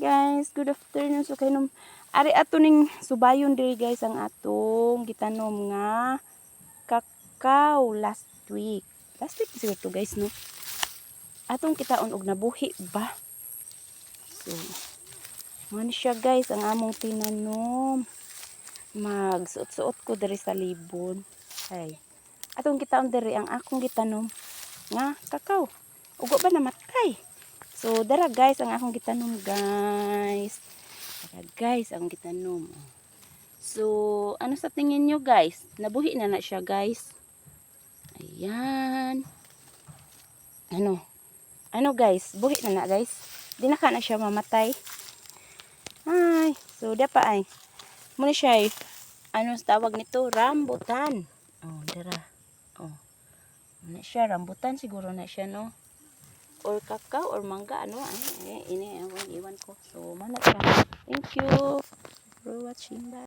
guys, good afternoon. So kainom ari ato ning subayon diri guys ang atong gitanom nga kakao last week. Last week siguro to guys no. Atong kitaon og nabuhi ba. So man siya guys ang among tinanom. Magsuot-suot ko diri sa libon. Ay. Atong kitaon diri ang akong gitanom nga kakao. Ugo ba namatay? So, dara guys, ang akong gitanom guys. Dara guys, ang gitanom. So, ano sa tingin nyo guys? Nabuhi na siya guys. Ayan. Ano guys? Buhi na guys. Di na ka na siya mamatay. Ay, so dapa ay. Muna siya ano tawag nito? Rambutan. Oh, dara. Oh. Muna siya, rambutan siguro na siya no. Or kakao or mangga ano ini iwan ko. So mana siya. Thank you for watching. Bye.